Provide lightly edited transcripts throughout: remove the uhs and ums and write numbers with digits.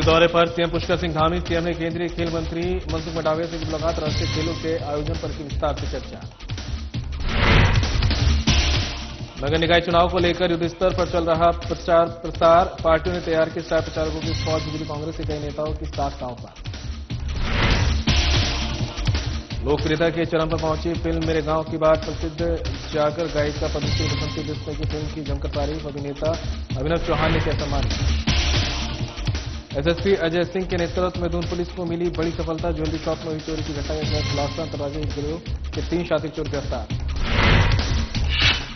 दौरे पर CM Pushkar Singh Dhami. CM ने केंद्रीय खेल मंत्री मनसुख मंडाविया से मुलाकात। राष्ट्रीय खेलों के आयोजन पर की विस्तार से चर्चा। नगर निकाय चुनाव को लेकर युद्ध स्तर पर चल रहा प्रचार प्रसार। पार्टियों ने तैयार की स्टार प्रचारकों की फौज। बिजली कांग्रेस के कई नेताओं की साख गांव पर। लोकप्रियता के चरम पर पहुंची फिल्म मेरे गांव की बात। प्रसिद्ध जागर गायिका पद्मश्री बसंती बिस्वा की फिल्म की जमकर तारीफ। अभिनेता अभिनव चौहान ने किया सम्मानित। एसएसपी अजय सिंह के नेतृत्व में दून पुलिस को मिली बड़ी सफलता। ज्वेलरी शॉप में हुई चोरी की घटना का खुलासा। अंतर्राज्यीय गिरोह के 3 शातिर चोर गिरफ्तार।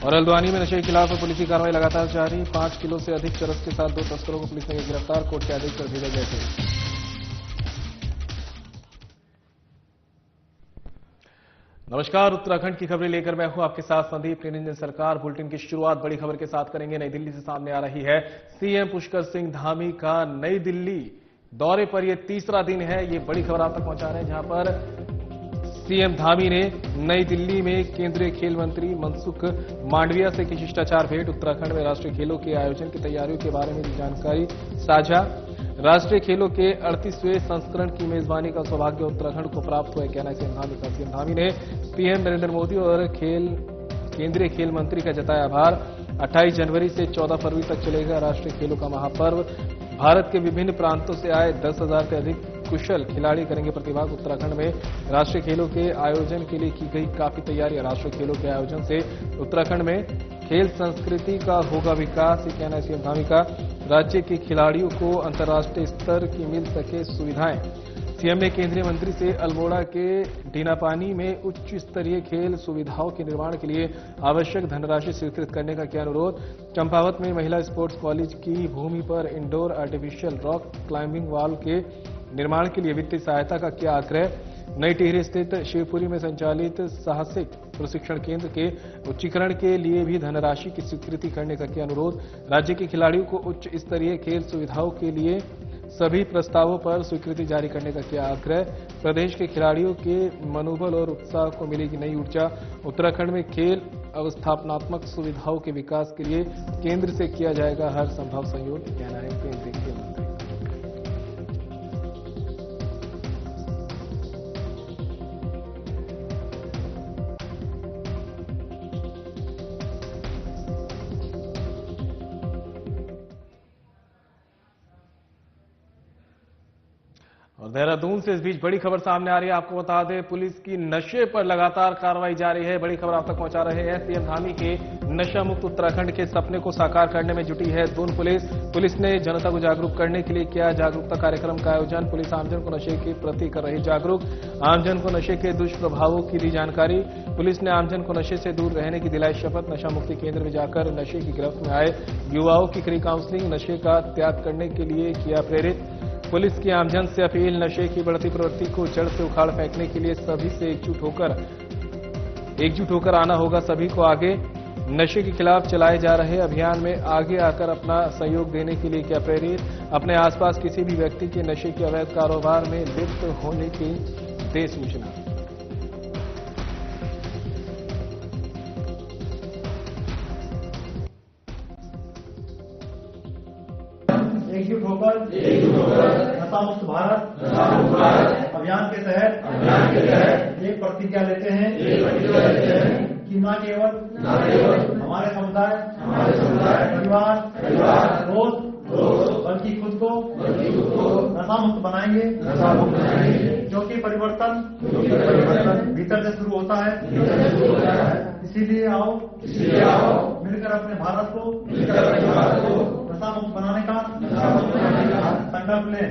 और हल्द्वानी में नशे के खिलाफ पुलिस की कार्रवाई लगातार जारी। 5 किलो से अधिक चरस के साथ 2 तस्करों को पुलिस ने गिरफ्तार। कोर्ट के आदेश पर भेजा गया थे। नमस्कार, उत्तराखंड की खबरें लेकर मैं हूं आपके साथ संदीप। निरंजन सरकार बुलेटिन की शुरुआत बड़ी खबर के साथ करेंगे। नई दिल्ली से सामने आ रही है सीएम पुष्कर सिंह धामी का नई दिल्ली दौरे पर यह तीसरा दिन है। ये बड़ी खबर आप तक पहुंचा रहे हैं, जहां पर सीएम धामी ने नई दिल्ली में केंद्रीय खेल मंत्री मनसुख मांडविया से की शिष्टाचार भेंट। उत्तराखंड में राष्ट्रीय खेलों के आयोजन की तैयारियों के बारे में दी जानकारी साझा। राष्ट्रीय खेलों के 38वें संस्करण की मेजबानी का सौभाग्य उत्तराखंड को प्राप्त हुआ, कहना सीएम धामी का। सीएम धामी ने पीएम नरेंद्र मोदी और केंद्रीय खेल मंत्री का जताया आभार। 28 जनवरी से 14 फरवरी तक चलेगा राष्ट्रीय खेलों का महापर्व। भारत के विभिन्न प्रांतों से आए 10,000 से अधिक कुशल खिलाड़ी करेंगे प्रतिभाग। उत्तराखंड में राष्ट्रीय खेलों के आयोजन के लिए की गई काफी तैयारियां। राष्ट्रीय खेलों के आयोजन से उत्तराखंड में खेल संस्कृति का होगा विकास, ये कहना है सीएम धामी का। राज्य के खिलाड़ियों को अंतर्राष्ट्रीय स्तर की मिल सके सुविधाएं। सीएम ने केंद्रीय मंत्री से अल्मोड़ा के डीनापानी में उच्च स्तरीय खेल सुविधाओं के निर्माण के लिए आवश्यक धनराशि स्वीकृत करने का किया अनुरोध। चंपावत में महिला स्पोर्ट्स कॉलेज की भूमि पर indoor artificial rock climbing wall के निर्माण के लिए वित्तीय सहायता का किया आग्रह। नई टिहरी स्थित शिवपुरी में संचालित साहसिक प्रशिक्षण केंद्र के उच्चीकरण के लिए भी धनराशि की स्वीकृति करने का किया अनुरोध। राज्य के खिलाड़ियों को उच्च स्तरीय खेल सुविधाओं के लिए सभी प्रस्तावों पर स्वीकृति जारी करने का किया आग्रह। प्रदेश के खिलाड़ियों के मनोबल और उत्साह को मिलेगी नई ऊर्जा। उत्तराखंड में खेल अवस्थापनात्मक सुविधाओं के विकास के लिए केंद्र से किया जाएगा हर संभव सहयोग, कहना है केंद्रीय खेल मंत्री। और देहरादून से इस बीच बड़ी खबर सामने आ रही है। आपको बता दें, पुलिस की नशे पर लगातार कार्रवाई जारी है। बड़ी खबर आप तक पहुंचा रहे हैं। सीएम धामी के नशा मुक्त उत्तराखंड के सपने को साकार करने में जुटी है दून पुलिस। पुलिस ने जनता को जागरूक करने के लिए किया जागरूकता कार्यक्रम का आयोजन। पुलिस आमजन को नशे के प्रति कर रही जागरूक। आमजन को नशे के दुष्प्रभावों की दी जानकारी। पुलिस ने आमजन को नशे से दूर रहने की दिलाई शपथ। नशा मुक्ति केंद्र में जाकर नशे की गिरफ्त में आए युवाओं की करी काउंसलिंग। नशे का त्याग करने के लिए किया प्रेरित। पुलिस की आमजन से अपील, नशे की बढ़ती प्रवृत्ति को जड़ से उखाड़ फेंकने के लिए सभी से एकजुट होकर आना होगा सभी को आगे। नशे के खिलाफ चलाए जा रहे अभियान में आगे आकर अपना सहयोग देने के लिए किया प्रेरित। अपने आसपास किसी भी व्यक्ति के नशे के अवैध कारोबार में लिप्त होने की दे सूचना। एकजुट होकर नशा मुक्त भारत अभियान के तहत एक प्रतिज्ञा लेते हैं कि न केवल हमारे समुदाय परिवार दोस्त बल्कि खुद को नशा मुक्त बनाएंगे, क्योंकि परिवर्तन भीतर से शुरू होता है। इसीलिए आओ मिलकर अपने भारत को नशा मुक्त बनाने का संकल्प लें।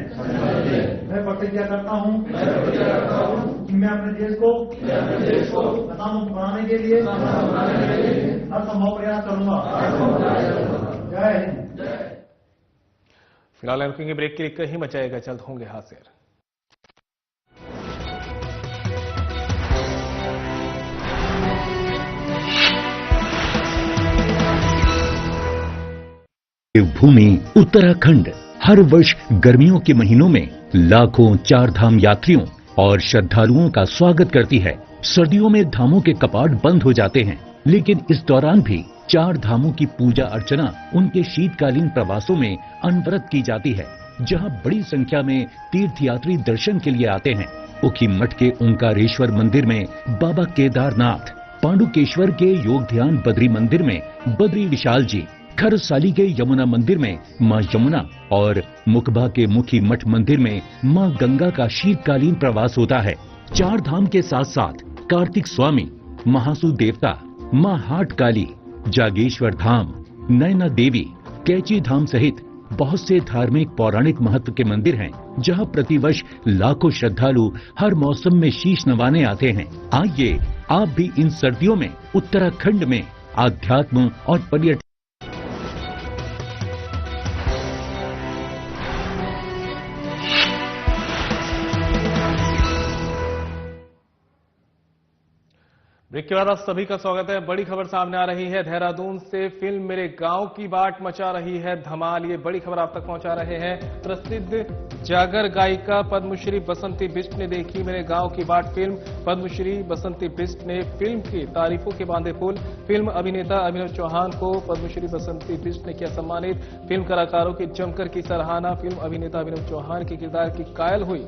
मैं प्रतिज्ञा करता हूँ कि मैं अपने देश को नशा मुक्त बनाने के लिए हर संभव प्रयास करूंगा। जय हिंद। फिलहाल रुकेंगे ब्रेक के लिए, कहीं मचाएगा जल्द होंगे हाजिर। भूमि उत्तराखंड हर वर्ष गर्मियों के महीनों में लाखों 4 धाम यात्रियों और श्रद्धालुओं का स्वागत करती है। सर्दियों में धामों के कपाट बंद हो जाते हैं, लेकिन इस दौरान भी 4 धामों की पूजा अर्चना उनके शीतकालीन प्रवासों में अनवरत की जाती है। जहां बड़ी संख्या में तीर्थयात्री दर्शन के लिए आते हैं। उखी मठ के ओंकारेश्वर मंदिर में बाबा केदारनाथ, पांडुकेश्वर के योग ध्यान बद्री मंदिर में बद्री विशाल जी, खरसाली के यमुना मंदिर में मां यमुना और मुकबा के मुखी मठ मंदिर में मां गंगा का शीतकालीन प्रवास होता है। चार धाम के साथ साथ कार्तिक स्वामी, महासु देवता, मां हाट काली, जागेश्वर धाम, नैना देवी, कैची धाम सहित बहुत से धार्मिक पौराणिक महत्व के मंदिर हैं, जहां प्रतिवर्ष लाखों श्रद्धालु हर मौसम में शीश नवाने आते हैं। आइए आप भी इन सर्दियों में उत्तराखंड में आध्यात्म और पर्यटन ब्रेक के बाद आप सभी का स्वागत है। बड़ी खबर सामने आ रही है। देहरादून से फिल्म मेरे गांव की बाट मचा रही है धमाल। ये बड़ी खबर आप तक पहुंचा रहे हैं। प्रसिद्ध जागर गायिका पद्मश्री बसंती बिष्ट ने देखी मेरे गांव की बाट फिल्म। पद्मश्री बसंती बिष्ट ने फिल्म की तारीफों के बांधे पुल। फिल्म अभिनेता अभिनव चौहान को पद्मश्री बसंती बिष्ट ने किया सम्मानित। फिल्म कलाकारों की जमकर की सराहना। फिल्म अभिनेता अभिनव चौहान के किरदार की कायल हुई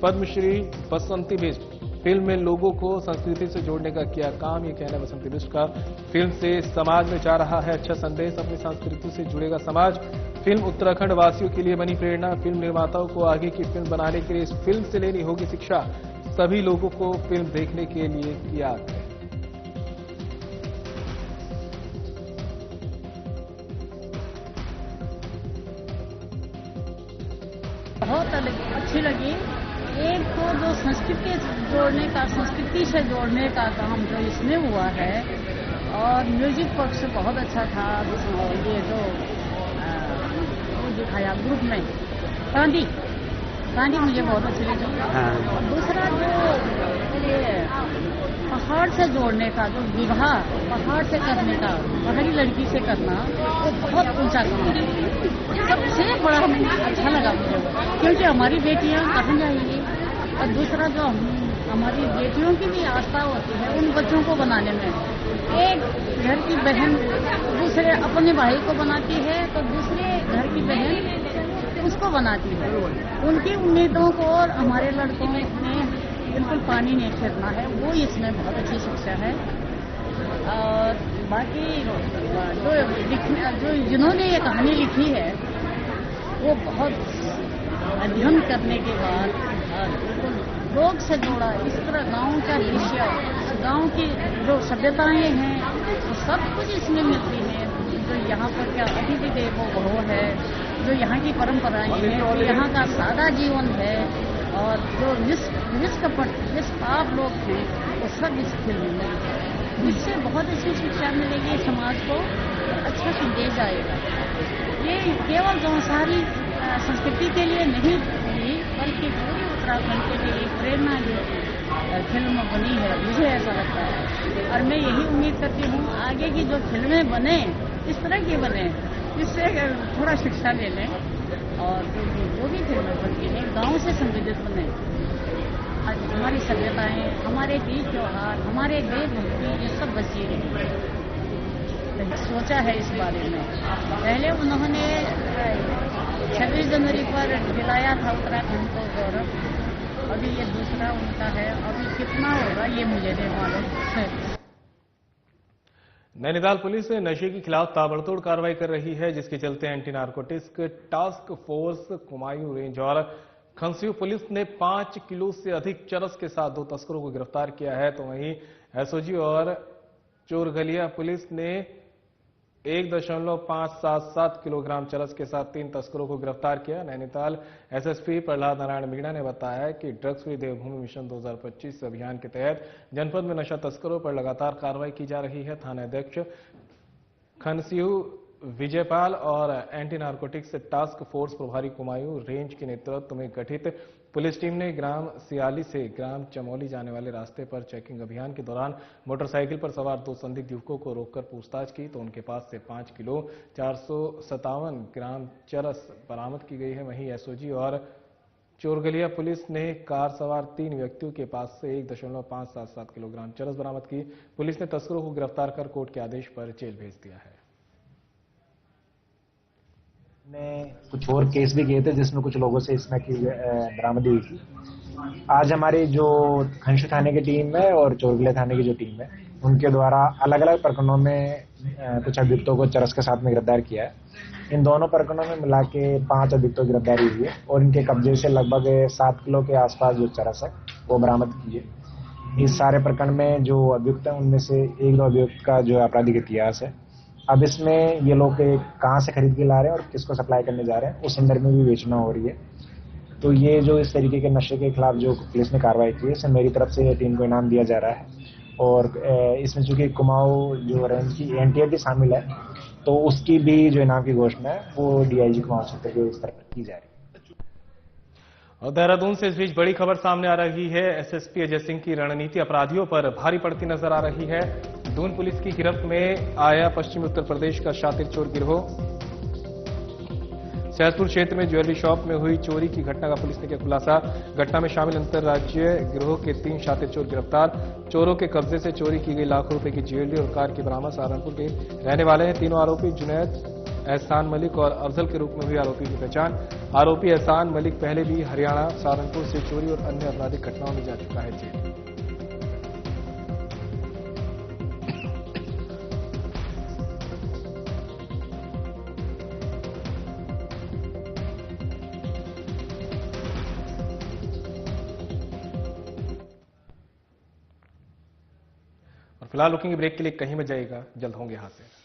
पद्मश्री बसंती बिष्ट। फिल्म में लोगों को संस्कृति से जोड़ने का किया काम, ये कहना है बसंती बिष्ट का। फिल्म से समाज में जा रहा है अच्छा संदेश, अपनी संस्कृति से जुड़ेगा समाज। फिल्म उत्तराखंड वासियों के लिए बनी प्रेरणा। फिल्म निर्माताओं को आगे की फिल्म बनाने के लिए इस फिल्म से लेनी होगी शिक्षा। सभी लोगों को फिल्म देखने के लिए किया। बहुत अच्छी लगी। एक तो जो संस्कृति से जोड़ने का काम जो इसमें हुआ है, और म्यूजिक पक्ष बहुत अच्छा था। ये जो दिखाया ग्रुप में गांधी मुझे बहुत अच्छी लगी। और दूसरा जो ये पहाड़ से जोड़ने का जो विवाह पहाड़ से करने का, पहाड़ी लड़की से करना, वो बहुत ऊंचा काम है। सबसे बड़ा अच्छा लगा मुझे, क्योंकि हमारी बेटियां कहाँ जाएंगी। और दूसरा जो हमारी बेटियों की भी आस्था होती है उन बच्चों को बनाने में। एक घर की बहन दूसरे अपने भाई को बनाती है, तो दूसरे घर की बहन उसको बनाती है। उनकी उम्मीदों को और हमारे लड़कों में बिल्कुल पानी नहीं फेरना है, वो इसमें बहुत अच्छी शिक्षा है। और बाकी जो जिन्होंने ये कहानी लिखी है, वो बहुत अध्ययन करने के बाद लोग से जोड़ा। इस तरह गांव का दृश्य, गांव की जो सभ्यताएं हैं, वो सब कुछ इसमें मिलती हैं। जो यहाँ पर क्या अतिथि देवो भव है, जो यहाँ की परंपराएं हैं, जो यहाँ का सादा जीवन है, और जो निष्पाप लोग हैं, वो सब इस फिल्म में। इससे बहुत अच्छी शिक्षा मिलेगी समाज को, अच्छा संदेश आएगा। ये केवल गौसारी संस्कृति के लिए नहीं बनी, बल्कि पूरी उत्तराखंड के लिए प्रेरणा जो फिल्म बनी है, मुझे ऐसा लगता है। और मैं यही उम्मीद करती हूँ आगे की जो फिल्में बने, इस तरह की बने, इससे थोड़ा शिक्षा ले लें, और जो भी फिल्में बनती हैं गांव से संबंधित बने। हमारी सभ्यताएं, हमारे तीज त्योहार, हमारे देशभक्ति, ये सब बची रही। सोचा है इस बारे में। पहले उन्होंने 26 जनवरी पर दिलाया था उत्तराखंड को गौरव, अभी ये दूसरा उनका है। अभी कितना होगा ये मुझे नहीं मालूम है। नैनीताल पुलिस नशे के खिलाफ ताबड़तोड़ कार्रवाई कर रही है, जिसके चलते anti narcotics task force Kumaon range और खंसियों पुलिस ने 5 किलो से अधिक चरस के साथ 2 तस्करों को गिरफ्तार किया है। तो वहीं एसओजी और चोरगलिया पुलिस ने 1.577 किलोग्राम चरस के साथ 3 तस्करों को गिरफ्तार किया। नैनीताल एसएसपी प्रहलाद नारायण मीणा ने बताया कि ड्रग्स फ्री देवभूमि मिशन 2025 अभियान के तहत जनपद में नशा तस्करों पर लगातार कार्रवाई की जा रही है। थानाध्यक्ष खनसियू विजयपाल और एंटी नारकोटिक्स टास्क फोर्स प्रभारी कुमायूं रेंज के नेतृत्व में गठित पुलिस टीम ने ग्राम सियाली से ग्राम चमोली जाने वाले रास्ते पर चेकिंग अभियान के दौरान मोटरसाइकिल पर सवार 2 संदिग्ध युवकों को रोककर पूछताछ की, तो उनके पास से 5 किलो 457 ग्राम चरस बरामद की गई है। वहीं एसओजी और चोरगलिया पुलिस ने कार सवार 3 व्यक्तियों के पास से 1.577 किलोग्राम चरस बरामद की। पुलिस ने तस्करों को गिरफ्तार कर कोर्ट के आदेश पर जेल भेज दिया है। ने कुछ और केस भी किए थे जिसमें कुछ लोगों से इसमें की बरामदी हुई थी। आज हमारी जो खंडवा थाने की टीम है और चोरगले थाने की जो टीम है, उनके द्वारा अलग अलग प्रकरणों में कुछ अभियुक्तों को चरस के साथ में गिरफ्तार किया है। इन दोनों प्रकरणों में मिला के 5 अभियुक्तों की गिरफ्तारी हुई है और इनके कब्जे से लगभग 7 किलो के आसपास जो चरस है वो बरामद की है। इस सारे प्रकरण में जो अभियुक्त है उनमें से 1-2 अभियुक्त का जो आपराधिक इतिहास है। अब इसमें ये लोग कहाँ से खरीद के ला रहे हैं और किसको सप्लाई करने जा रहे हैं उस संदर्भ में भी बेचना हो रही है। तो ये जो इस तरीके के नशे के खिलाफ जो पुलिस ने कार्रवाई की है, इसमें मेरी तरफ से टीम को इनाम दिया जा रहा है। और इसमें चूंकि कुमाऊं जो रेंज की एनटीआर भी शामिल है, तो उसकी भी जो इनाम की घोषणा है वो डीआईजी कुमाऊं क्षेत्र के स्तर पर की जा रही है। और देहरादून से इस बीच बड़ी खबर सामने आ रही है। एसएसपी अजय सिंह की रणनीति अपराधियों पर भारी पड़ती नजर आ रही है। दून पुलिस की गिरफ्त में आया पश्चिमी उत्तर प्रदेश का शातिर चोर गिरोह। सैदपुर क्षेत्र में ज्वेलरी शॉप में हुई चोरी की घटना का पुलिस ने किया खुलासा। घटना में शामिल अंतर्राज्यीय गिरोह के 3 शातिर चोर गिरफ्तार। चोरों के कब्जे से चोरी की गई लाखों रुपए की ज्वेलरी और कार की बरामद। सहारनपुर के रहने वाले हैं। तीनों आरोपी जुनैद, एहसान मलिक और अफजल के रूप में हुई आरोपी की पहचान। आरोपी एहसान मलिक पहले भी हरियाणा, सहारनपुर से चोरी और अन्य आपराधिक घटनाओं में जा चुका है जेल। और फिलहाल रुकेंगे ब्रेक के लिए, कहीं मत जाइएगा, जल्द होंगे यहां से।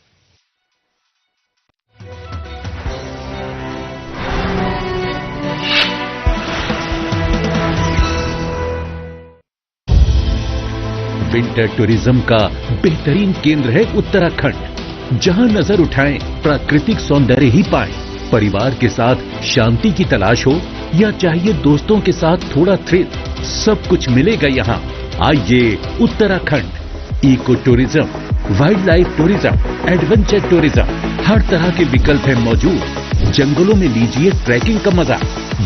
विंटर टूरिज्म का बेहतरीन केंद्र है उत्तराखंड। जहां नजर उठाएं प्राकृतिक सौंदर्य ही पाएं। परिवार के साथ शांति की तलाश हो या चाहिए दोस्तों के साथ थोड़ा थ्रिल, सब कुछ मिलेगा यहाँ। आइए Uttarakhand. Eco tourism, wild life tourism, adventure tourism, हर तरह के विकल्प है मौजूद। जंगलों में लीजिए ट्रैकिंग का मजा,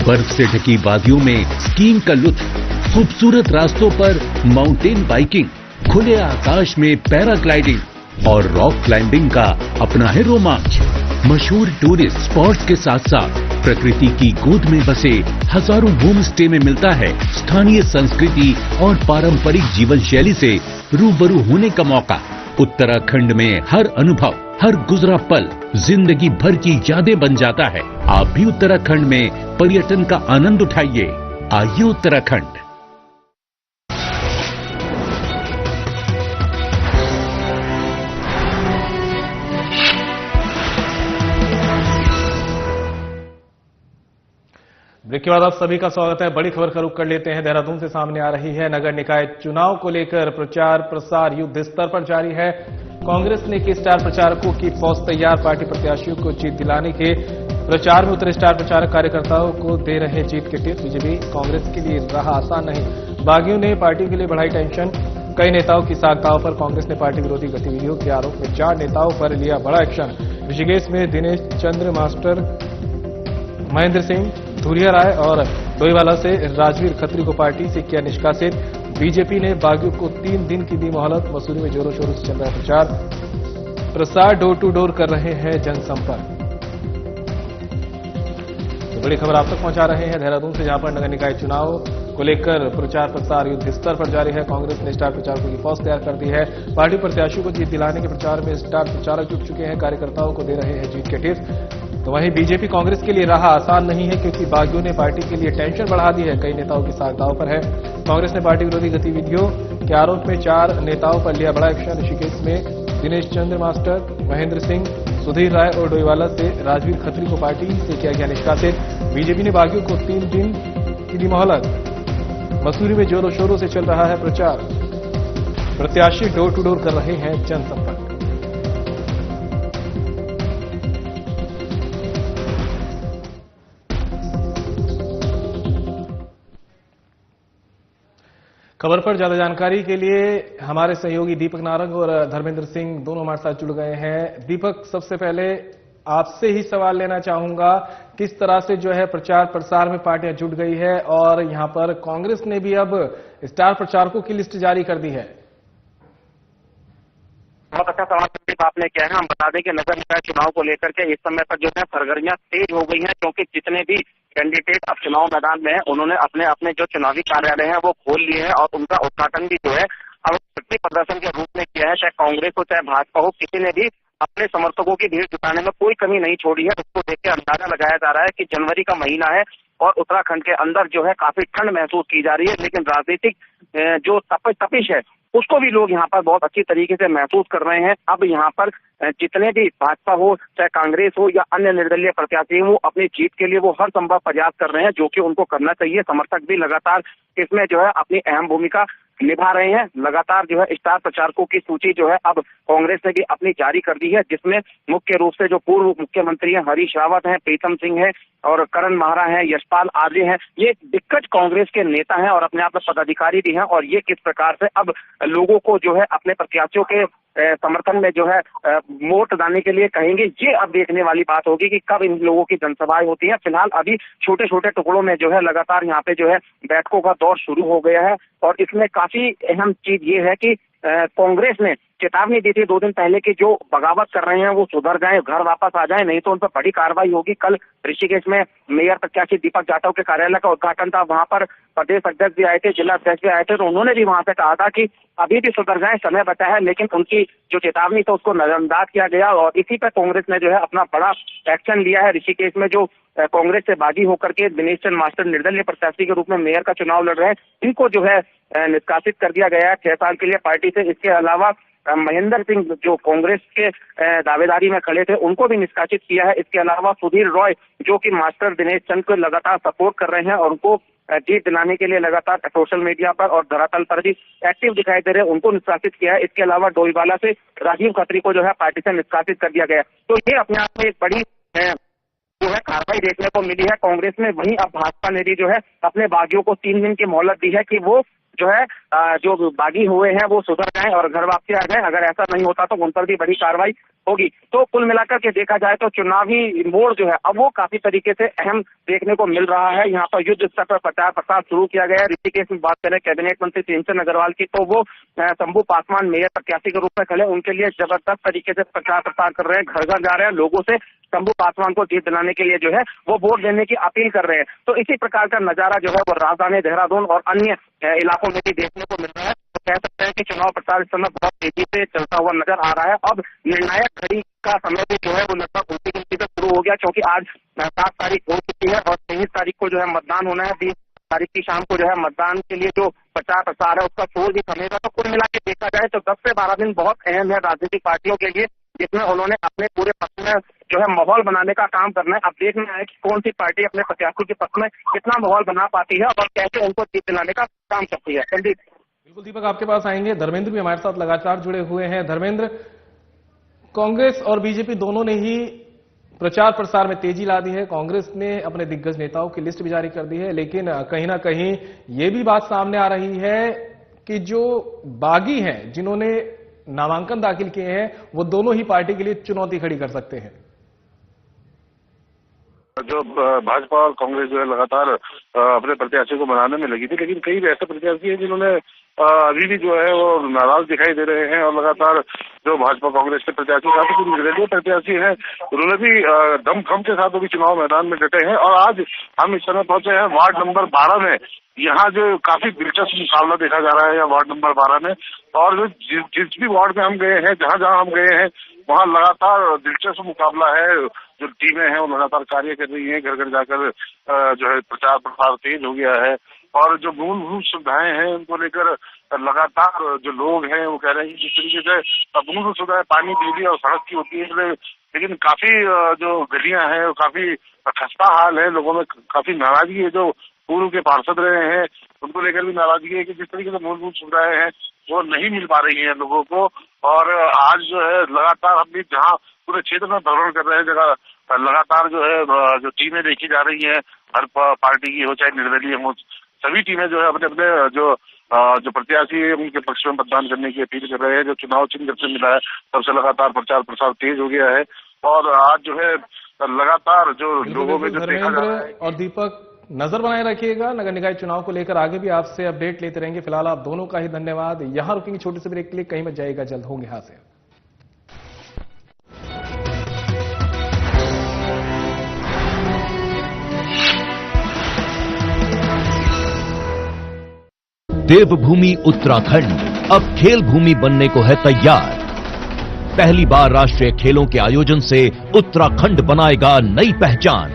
बर्फ से ढकी वादियों में स्कीइंग का लुत्फ, खूबसूरत रास्तों पर माउंटेन बाइकिंग, खुले आकाश में पैराग्लाइडिंग और रॉक क्लाइंबिंग का अपना है रोमांच। मशहूर टूरिस्ट स्पॉट्स के साथ साथ प्रकृति की गोद में बसे हजारों होम स्टे में मिलता है स्थानीय संस्कृति और पारंपरिक जीवन शैली से रूबरू होने का मौका। उत्तराखंड में हर अनुभव, हर गुजरा पल जिंदगी भर की यादें बन जाता है। आप भी उत्तराखंड में पर्यटन का आनंद उठाइए। आइए उत्तराखंड। ब्रेक के बाद आप सभी का स्वागत है। बड़ी खबर का रुख कर लेते हैं। देहरादून से सामने आ रही है। नगर निकाय चुनाव को लेकर प्रचार प्रसार युद्ध स्तर पर जारी है। कांग्रेस ने की स्टार प्रचारकों की फौज तैयार। पार्टी प्रत्याशियों को जीत दिलाने के प्रचार में उतरे स्टार प्रचारक कार्यकर्ताओं को दे रहे जीत के टिप्स। बीजेपी कांग्रेस के लिए रहा आसान नहीं। बागियों ने पार्टी के लिए बढ़ाई टेंशन। कई नेताओं की साख-दाव पर कांग्रेस ने पार्टी विरोधी गतिविधियों के आरोप में 4 नेताओं पर लिया बड़ा एक्शन। ऋषिकेश में दिनेश चंद्र मास्टर, महेंद्र सिंह, धुरिया राय और डोईवाला से राजवीर खत्री को पार्टी से किया निष्कासित। बीजेपी ने बागियों को 3 दिन की दी मोहलत। मसूरी में जोरों शोरों से चल रहा है प्रचार प्रसार। डोर टू डोर कर रहे हैं जनसंपर्क। तो बड़ी खबर आप तक पहुंचा रहे हैं देहरादून से, जहां पर नगर निकाय चुनाव को लेकर प्रचार प्रसार युद्ध स्तर पर जारी है। कांग्रेस ने स्टार प्रचारकों की फौज तैयार कर दी है। पार्टी प्रत्याशियों को जीत दिलाने के प्रचार में स्टार प्रचारक जुट चुके हैं। कार्यकर्ताओं को दे रहे हैं जीत के टिप्स। तो वहीं बीजेपी कांग्रेस के लिए रहा आसान नहीं है, क्योंकि बागियों ने पार्टी के लिए टेंशन बढ़ा दी है। कई नेताओं की साख-दाव पर है। कांग्रेस ने पार्टी विरोधी गतिविधियों के आरोप में 4 नेताओं पर लिया बड़ा एक्शन। ऋषिकेश में दिनेश चंद्र मास्टर, महेंद्र सिंह, सुधीर राय और डोईवाला से राजवीर खत्री को पार्टी से किया गया निष्कासित। बीजेपी ने बागियों को 3 दिन की दी मोहलत। मसूरी में जोरों शोरों से चल रहा है प्रचार। प्रत्याशी डोर टू डोर कर रहे हैं जनसंपर्क। खबर पर ज्यादा जानकारी के लिए हमारे सहयोगी दीपक नारंग और धर्मेंद्र सिंह दोनों हमारे साथ जुड़ गए हैं। दीपक, सबसे पहले आपसे ही सवाल लेना चाहूंगा, किस तरह से जो है प्रचार प्रसार में पार्टियां जुट गई है और यहां पर कांग्रेस ने भी अब स्टार प्रचारकों की लिस्ट जारी कर दी है। अच्छा सवाल संदीप आपने किया है। हम बता दें कि नगर निकाय चुनाव को लेकर के इस समय पर जो है सरगर्मियां तेज हो गई हैं, क्योंकि जितने भी कैंडिडेट अब चुनाव मैदान में हैं उन्होंने अपने अपने जो चुनावी कार्यालय हैं वो खोल लिए हैं और उनका उद्घाटन भी जो है अब शक्ति प्रदर्शन के रूप में किया है। चाहे कांग्रेस हो चाहे भाजपा हो, किसी ने भी अपने समर्थकों की भीड़ जुटाने में कोई कमी नहीं छोड़ी है। उसको देख के अंदाजा लगाया जा रहा है कि जनवरी का महीना है और उत्तराखंड के अंदर जो है काफी ठंड महसूस की जा रही है, लेकिन राजनीतिक जो तपिश है उसको भी लोग यहाँ पर बहुत अच्छी तरीके से महसूस कर रहे हैं। अब यहाँ पर जितने भी भाजपा हो चाहे कांग्रेस हो या अन्य निर्दलीय प्रत्याशी हो, अपनी जीत के लिए वो हर संभव प्रयास कर रहे हैं, जो कि उनको करना चाहिए। समर्थक भी लगातार इसमें जो है अपनी अहम भूमिका निभा रहे हैं। लगातार जो है स्टार प्रचारकों की सूची जो है अब कांग्रेस ने भी अपनी जारी कर दी है, जिसमें मुख्य रूप से जो पूर्व मुख्यमंत्री हैं हरीश रावत हैं, प्रीतम सिंह है और करण माहरा है, यशपाल आर्य हैं। ये दिग्गज कांग्रेस के नेता हैं और अपने आप में पदाधिकारी भी हैं, और ये किस प्रकार से अब लोगों को जो है अपने प्रत्याशियों के समर्थन में जो है वोट डालने के लिए कहेंगे, ये अब देखने वाली बात होगी कि कब इन लोगों की जनसभाएं होती हैं। फिलहाल अभी छोटे छोटे टुकड़ों में जो है लगातार यहाँ पे जो है बैठकों का दौर शुरू हो गया है, और इसमें काफी अहम चीज ये है कि कांग्रेस ने चेतावनी दी थी 2 दिन पहले कि जो बगावत कर रहे हैं वो सुधर जाएं, घर वापस आ जाएं, नहीं तो उन पर बड़ी कार्रवाई होगी। कल ऋषिकेश में मेयर प्रत्याशी दीपक जाटव के कार्यालय का उद्घाटन था, वहां पर प्रदेश अध्यक्ष भी आए थे, जिला अध्यक्ष भी आए थे, तो उन्होंने भी वहां से कहा था कि अभी भी सुधर जाए, समय बचा है, लेकिन उनकी जो चेतावनी था उसको नजरअंदाज किया गया और इसी पर कांग्रेस ने जो है अपना बड़ा एक्शन लिया है। ऋषिकेश में जो कांग्रेस से बागी होकर के दिनेश चंद्र मास्टर निर्दलीय प्रत्याशी के रूप में मेयर का चुनाव लड़ रहे हैं, इनको जो है निष्कासित कर दिया गया है 6 साल के लिए पार्टी से। इसके अलावा महेंद्र सिंह जो कांग्रेस के दावेदारी में खड़े थे उनको भी निष्कासित किया है। इसके अलावा सुधीर रॉय जो कि मास्टर दिनेश चंद को लगातार सपोर्ट कर रहे हैं और उनको जीत दिलाने के लिए लगातार सोशल मीडिया पर और धरातल पर भी एक्टिव दिखाई दे रहे हैं, उनको निष्कासित किया है। इसके अलावा डोईवाला से राजीव खत्री को जो है पार्टी से निष्कासित कर दिया गया। तो ये अपने आप में एक बड़ी जो है कार्रवाई देखने को मिली है कांग्रेस में। वहीं अब भाजपा ने भी जो है अपने बागियों को 3 दिन की मोहलत दी है कि वो जो है जो बागी हुए हैं वो सुधर जाएं और घर वापसी आ जाएं। अगर ऐसा नहीं होता तो उन पर भी बड़ी कार्रवाई होगी। तो कुल मिलाकर के देखा जाए तो चुनावी मोड़ जो है अब वो काफी तरीके से अहम देखने को मिल रहा है। यहाँ पर युद्ध स्तर पर प्रचार प्रसार शुरू किया गया है। ऋषिकेश में बात करें कैबिनेट मंत्री प्रेमचंद अग्रवाल की, तो वो शंभू पासवान मेयर प्रत्याशी के रूप में खड़े, उनके लिए जबरदस्त तरीके से प्रचार प्रसार कर रहे हैं, घर घर जा रहे हैं, लोगों से शंभू पासवान को जीत दिलाने के लिए जो है वो वोट देने की अपील कर रहे हैं। तो इसी प्रकार का नजारा जो है वो राजधानी देहरादून और अन्य इलाकों में भी देखने को मिल रहा है। तो कह सकते हैं कि चुनाव प्रचार इस समय बहुत तेजी से चलता हुआ नजर आ रहा है। अब निर्णायक घड़ी का समय भी जो है वो लगभग उल्टी गिनती पे शुरू हो गया, क्योंकि आज 7 तारीख हो चुकी है और 23 तारीख को जो है मतदान होना है। 20 तारीख की शाम को जो है मतदान के लिए जो प्रचार प्रसार है उसका शोर भी थमेगा। तो कुल मिला के देखा जाए तो 10 से 12 दिन बहुत अहम है राजनीतिक पार्टियों के लिए, जिसमें उन्होंने अपने पूरे पक्ष में जो है माहौल बनाने का काम करना है। अब देखना है कि कौन सी पार्टी अपने प्रत्याशी के पक्ष में कितना माहौल बना पाती है और कैसे उनको जीत दिलाने का काम करती है। संदीप। बिल्कुल दीपक, आपके पास आएंगे। धर्मेंद्र भी हमारे साथ लगातार जुड़े हुए हैं। धर्मेंद्र, कांग्रेस और बीजेपी दोनों ने ही प्रचार प्रसार में तेजी ला दी है। कांग्रेस ने अपने दिग्गज नेताओं की लिस्ट भी जारी कर दी है, लेकिन कहीं ना कहीं ये भी बात सामने आ रही है कि जो बागी हैं जिन्होंने नामांकन दाखिल किए हैं वो दोनों ही पार्टी के लिए चुनौती खड़ी कर सकते हैं। जो भाजपा और कांग्रेस जो है लगातार अपने प्रत्याशी को बनाने में लगी थी, लेकिन कई ऐसे प्रत्याशी हैं जिन्होंने अभी भी जो है वो नाराज दिखाई दे रहे हैं और लगातार जो भाजपा कांग्रेस के प्रत्याशी काफी कुछ निर्दलीय प्रत्याशी हैं उन्होंने भी दमखम के साथ भी चुनाव मैदान में डटे हैं। और आज हम इस समय पहुंचे हैं वार्ड नंबर 12 में। यहाँ जो काफी दिलचस्प मुकाबला देखा जा रहा है यहाँ वार्ड नंबर 12 में, और जो जिस भी वार्ड में हम गए हैं, जहाँ जहाँ हम गए हैं वहाँ लगातार दिलचस्प मुकाबला है। जो टीमें हैं वो लगातार कार्य कर रही हैं, घर घर जाकर जो है प्रचार प्रसार तेज हो गया है। और जो मूलभूत सुविधाएं हैं उनको लेकर लगातार जो लोग हैं वो कह रहे हैं कि जिस तरीके से मूलभूत सुविधाएं पानी, बिजली और सड़क की होती है, लेकिन काफी जो गलियां हैं वो काफी खस्ता हाल है। लोगों में काफी नाराजगी है। जो पूर्व के पार्षद रहे हैं उनको लेकर भी नाराजगी है कि जिस तरीके से मूलभूत सुविधाएं हैं वो नहीं मिल पा रही है लोगों को। और आज जो है लगातार हम भी जहाँ पूरे क्षेत्र में भ्रमण कर रहे हैं, जगह लगातार जो है जो टीमें देखी जा रही हैं हर पार्टी की हो चाहे निर्दलीय हो, सभी टीमें जो है अपने अपने जो प्रत्याशी है उनके पक्ष में मतदान करने की अपील कर रहे हैं। जो चुनाव चिन्ह जब से मिला है तब से लगातार प्रचार प्रसार तेज हो गया है और आज जो है लगातार जो लोगों में जो देखा जा रहा है। और दीपक, नजर बनाए रखिएगा, नगर निकाय चुनाव को लेकर आगे भी आपसे अपडेट लेते रहेंगे। फिलहाल आप दोनों का ही धन्यवाद। यहां रुकेंगे छोटे से ब्रेक के लिए, कहीं मत जाइएगा, जल्द होंगे हाजिर। देवभूमि उत्तराखंड अब खेल भूमि बनने को है तैयार। पहली बार राष्ट्रीय खेलों के आयोजन से उत्तराखंड बनाएगा नई पहचान।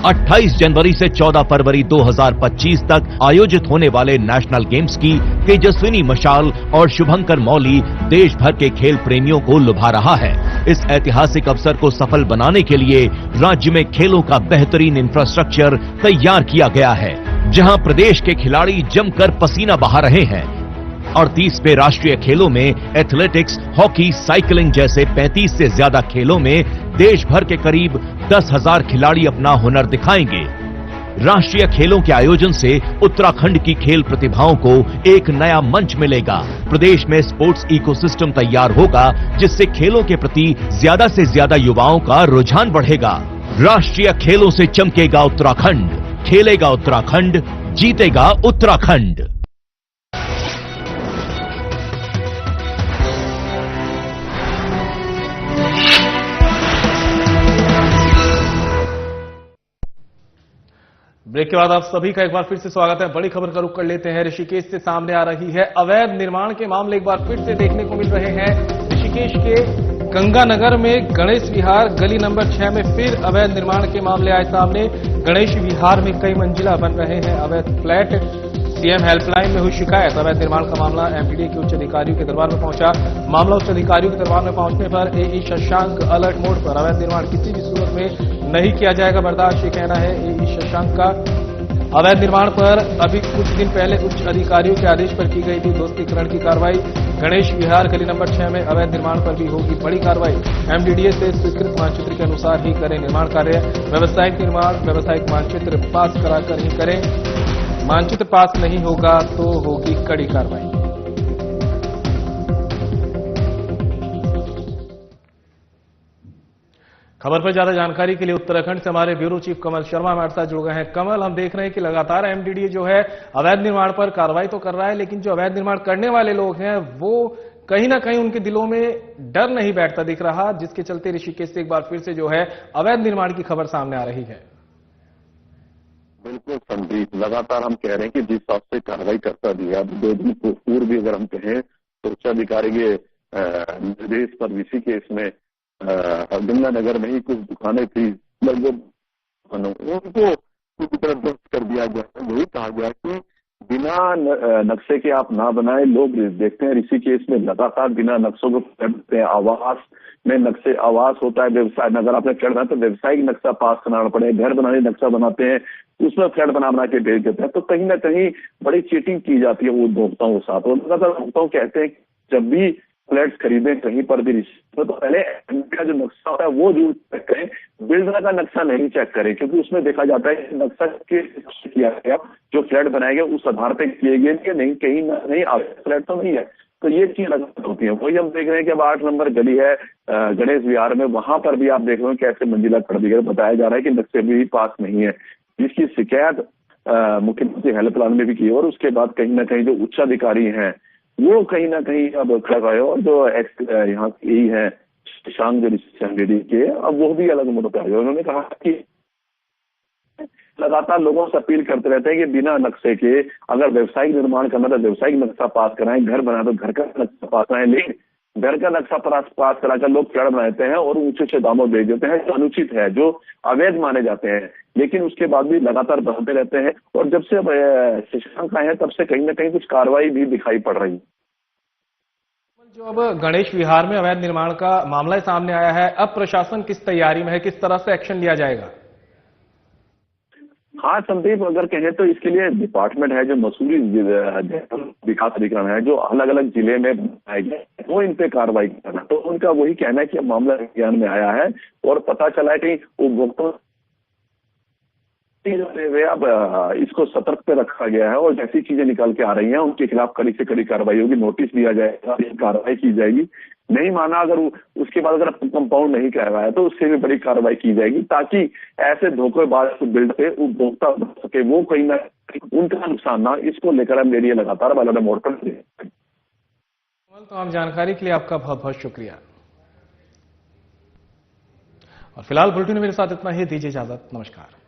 28 जनवरी से 14 फरवरी 2025 तक आयोजित होने वाले नेशनल गेम्स की तेजस्विनी मशाल और शुभंकर मौली देश भर के खेल प्रेमियों को लुभा रहा है। इस ऐतिहासिक अवसर को सफल बनाने के लिए राज्य में खेलों का बेहतरीन इंफ्रास्ट्रक्चर तैयार किया गया है, जहां प्रदेश के खिलाड़ी जमकर पसीना बहा रहे हैं। और 30वें राष्ट्रीय खेलों में एथलेटिक्स, हॉकी, साइकिलिंग जैसे 35 से ज्यादा खेलों में देश भर के करीब 10,000 खिलाड़ी अपना हुनर दिखाएंगे। राष्ट्रीय खेलों के आयोजन से उत्तराखंड की खेल प्रतिभाओं को एक नया मंच मिलेगा। प्रदेश में स्पोर्ट्स इकोसिस्टम तैयार होगा, जिससे खेलों के प्रति ज्यादा से ज्यादा युवाओं का रुझान बढ़ेगा। राष्ट्रीय खेलों से चमकेगा उत्तराखंड, खेलेगा उत्तराखंड, जीतेगा उत्तराखंड। ब्रेक के बाद आप सभी का एक बार फिर से स्वागत है। बड़ी खबर का रुख कर लेते हैं। ऋषिकेश से सामने आ रही है अवैध निर्माण के मामले एक बार फिर से देखने को मिल रहे हैं। ऋषिकेश के गंगानगर में गणेश विहार गली नंबर 6 में फिर अवैध निर्माण के मामले आए सामने। गणेश विहार में कई मंजिला बन रहे हैं अवैध फ्लैट। सीएम हेल्पलाइन में हुई शिकायत। अवैध निर्माण का मामला एमपीडी के उच्च अधिकारियों के दरबार में पहुंचा। मामला उच्च अधिकारियों के दरबार में पहुंचने पर एई शशांक अलर्ट मोड पर। अवैध निर्माण किसी भी सूरत में नहीं किया जाएगा बर्दाश्त, ये कहना है एई शशांक का। अवैध निर्माण पर अभी कुछ दिन पहले उच्च अधिकारियों के आदेश पर की गई थी दोस्तीकरण की कार्रवाई। गणेश विहार गली नंबर 6 में अवैध निर्माण पर भी होगी बड़ी कार्रवाई। एमडीडीए से स्वीकृत मानचित्र के अनुसार ही करें निर्माण कार्य। व्यावसायिक निर्माण व्यावसायिक मानचित्र पास कराकर ही करें। मानचित्र पास नहीं होगा तो होगी कड़ी कार्रवाई। खबर पर ज्यादा जानकारी के लिए उत्तराखंड से हमारे ब्यूरो चीफ कमल शर्मा हमारे साथ जुड़ गए हैं। कमल, हम देख रहे हैं कि लगातार एमडीडीए जो है अवैध निर्माण पर कार्रवाई तो कर रहा है, लेकिन जो अवैध निर्माण करने वाले लोग हैं वो कहीं ना कहीं उनके दिलों में डर नहीं बैठता दिख रहा, जिसके चलते ऋषिकेश से एक बार फिर से जो है अवैध निर्माण की खबर सामने आ रही है। बिल्कुल संदीप, लगातार हम कह रहे हैं कि जिस हिसाब से कार्रवाई करता दिया, 2 दिन पूर्व भी अगर हम कहें तो उच्चाधिकारी के निर्देश पर ऋषिकेश में गंगानगर में ही कुछ दुकानें थी, लगभग उनको पूरी तरह ध्वस्त कर दिया गया। यही कहा गया कि बिना नक्शे के आप ना बनाए। लोग देखते हैं ऋषिकेश में लगातार बिना नक्शों को करते हैं। आवास में नक्शे, आवास होता है व्यवसाय, अगर आपने फ्लैट बनाया तो व्यवसायिक नक्शा पास कराना पड़ेगा। घर बनाने नक्शा बनाते हैं, उसमें फ्लैट बना के भेज देते हैं। तो कहीं ना कहीं बड़ी चीटिंग की जाती है वो उपभोक्ताओं के साथ। और लगातार उपभोक्ताओं कहते हैं जब भी फ्लैट्स खरीदें कहीं पर भी तो पहले का जो नक्शा होता है वो जरूर चेक करें, बिल्डर का नक्शा नहीं चेक करें, क्योंकि उसमें देखा जाता है कि नक्शा किया गया जो फ्लैट बनाए गए उस आधार पर किए गए कि नहीं, कहीं ना नहीं फ्लैट तो नहीं है। तो ये चीज लगातार होती है। वही हम देख रहे हैं कि अब 8 नंबर गली है गणेश विहार में, वहां पर भी आप देख रहे हो कैसे मंजिला कर दी गई। बताया जा रहा है कि नक्शे भी पास नहीं है, जिसकी शिकायत मुख्यमंत्री हेल्पलाइन में भी की। और उसके बाद कहीं ना कहीं जो उच्चाधिकारी हैं वो कहीं ना कहीं अब खड़ा गए, और जो यहाँ यही है शशांक के, अब वो भी अलग मुद्दे पे आ गए। उन्होंने कहा कि लगातार लोगों से अपील करते रहते हैं कि बिना नक्शे के अगर व्यवसायिक निर्माण करना तो व्यवसायिक नक्शा पास कराएं, घर बनाए तो घर का नक्शा पास कराएं। लेकिन घर का नक्शा पास कराकर लोग फ्लैट बनाते हैं और ऊंचे दामों दे देते हैं, जो अनुचित है, जो अवैध माने जाते हैं। लेकिन उसके बाद भी लगातार बढ़ते रहते हैं। और जब से शशांक आए हैं तब से कहीं ना कहीं कुछ कार्रवाई भी दिखाई पड़ रही है। जो अब गणेश विहार में अवैध निर्माण का मामला सामने आया है, अब प्रशासन किस तैयारी में है, किस तरह से एक्शन लिया जाएगा? हाँ संदीप, अगर कहें तो इसके लिए डिपार्टमेंट है जो मसूरी विकास अधिकरण है, जो अलग अलग जिले में बनाए गए, वो इन पे कार्रवाई करना। तो उनका वही कहना है कि मामला ज्ञान में आया है और पता चला है कि उपभोक्ताओं अब इसको सतर्क पे रखा गया है और जैसी चीजें निकाल के आ रही हैं उनके खिलाफ कड़ी से कड़ी कार्रवाई होगी। नोटिस दिया जाएगा, कार्रवाई की जाएगी। नहीं माना अगर उसके बाद अगर कंपाउंड नहीं करवाया तो उससे भी बड़ी कार्रवाई की जाएगी, ताकि ऐसे धोखेबाज बिल्ड पे उपभोक्ता बच सके, वो कहीं ना उनका नुकसान ना। इसको लेकर हम मीडिया लगातार वाला मोड़ पर। तमाम जानकारी के लिए आपका बहुत बहुत शुक्रिया। और फिलहाल बुलेटिन में मेरे साथ इतना ही, दीजिए इजाजत, नमस्कार।